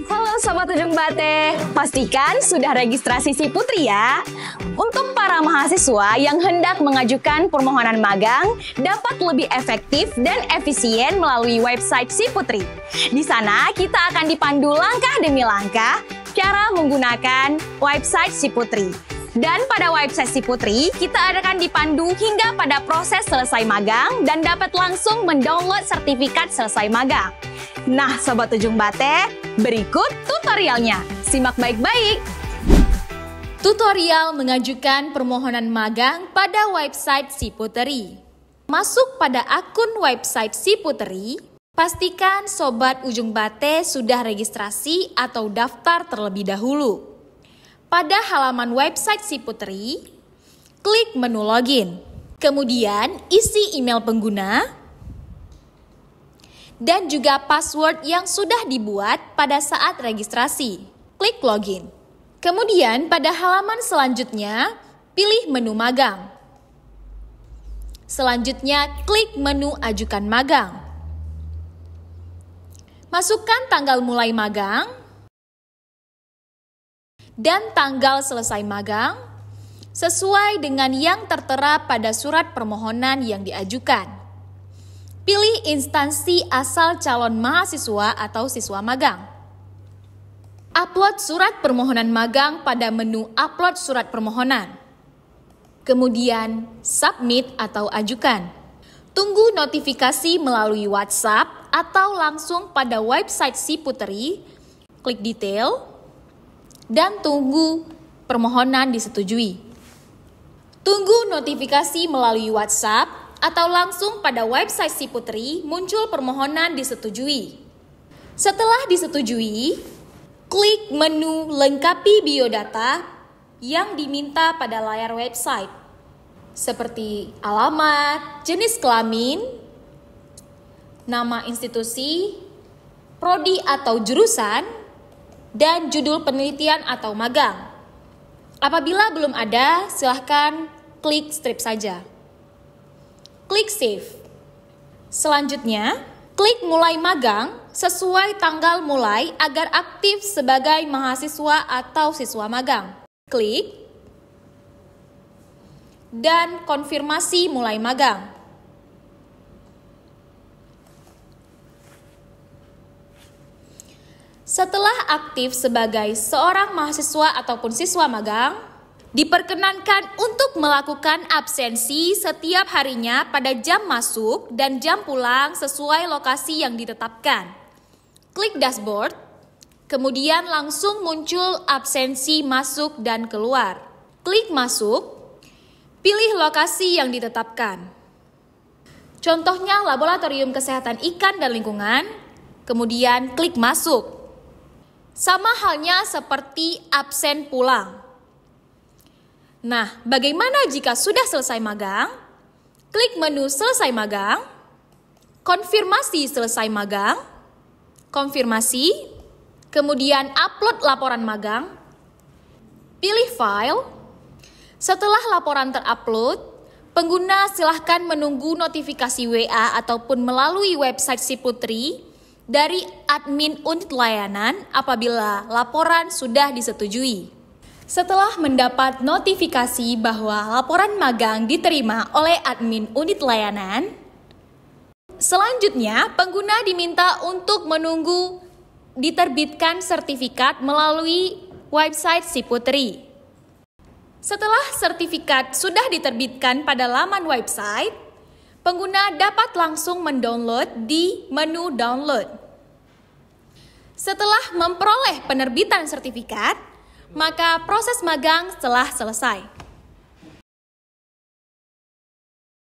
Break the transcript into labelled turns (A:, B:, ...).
A: Halo Sobat Ujung Bate, pastikan sudah registrasi Si Putri ya. Untuk para mahasiswa yang hendak mengajukan permohonan magang dapat lebih efektif dan efisien melalui website Si Putri. Di sana kita akan dipandu langkah demi langkah cara menggunakan website Si Putri. Dan pada website Si Putri, kita akan dipandu hingga pada proses selesai magang dan dapat langsung mendownload sertifikat selesai magang. Nah, Sobat Ujung Bate, berikut tutorialnya. Simak baik-baik.
B: Tutorial mengajukan permohonan magang pada website Si Putri. Masuk pada akun website Si Putri, pastikan Sobat Ujung Bate sudah registrasi atau daftar terlebih dahulu. Pada halaman website Si Putri, klik menu login. Kemudian isi email pengguna dan juga password yang sudah dibuat pada saat registrasi. Klik login. Kemudian pada halaman selanjutnya, pilih menu magang. Selanjutnya, klik menu ajukan magang. Masukkan tanggal mulai magang dan tanggal selesai magang sesuai dengan yang tertera pada surat permohonan yang diajukan. Pilih instansi asal calon mahasiswa atau siswa magang. Upload surat permohonan magang pada menu Upload surat permohonan. Kemudian submit atau ajukan. Tunggu notifikasi melalui WhatsApp atau langsung pada website Si Putri. Klik detail dan tunggu permohonan disetujui. Tunggu notifikasi melalui WhatsApp atau langsung pada website Si Putri muncul permohonan disetujui. Setelah disetujui, klik menu lengkapi biodata yang diminta pada layar website, seperti alamat, jenis kelamin, nama institusi, prodi atau jurusan, dan judul penelitian atau magang. Apabila belum ada, silahkan klik strip saja. Klik save. Selanjutnya, klik mulai magang sesuai tanggal mulai agar aktif sebagai mahasiswa atau siswa magang. Klik dan konfirmasi mulai magang. Setelah aktif sebagai seorang mahasiswa ataupun siswa magang, diperkenankan untuk melakukan absensi setiap harinya pada jam masuk dan jam pulang sesuai lokasi yang ditetapkan. Klik dashboard, kemudian langsung muncul absensi masuk dan keluar. Klik masuk, pilih lokasi yang ditetapkan. Contohnya Laboratorium Kesehatan Ikan dan Lingkungan, kemudian klik masuk. Sama halnya seperti absen pulang. Nah, bagaimana jika sudah selesai magang? Klik menu selesai magang, konfirmasi selesai magang, konfirmasi, kemudian upload laporan magang, pilih file. Setelah laporan terupload, pengguna silahkan menunggu notifikasi WA ataupun melalui website Si Putri dari admin unit layanan apabila laporan sudah disetujui. Setelah mendapat notifikasi bahwa laporan magang diterima oleh admin unit layanan, selanjutnya pengguna diminta untuk menunggu diterbitkan sertifikat melalui website Si Putri. Setelah sertifikat sudah diterbitkan pada laman website, pengguna dapat langsung mendownload di menu download. Setelah memperoleh penerbitan sertifikat, maka proses magang telah selesai.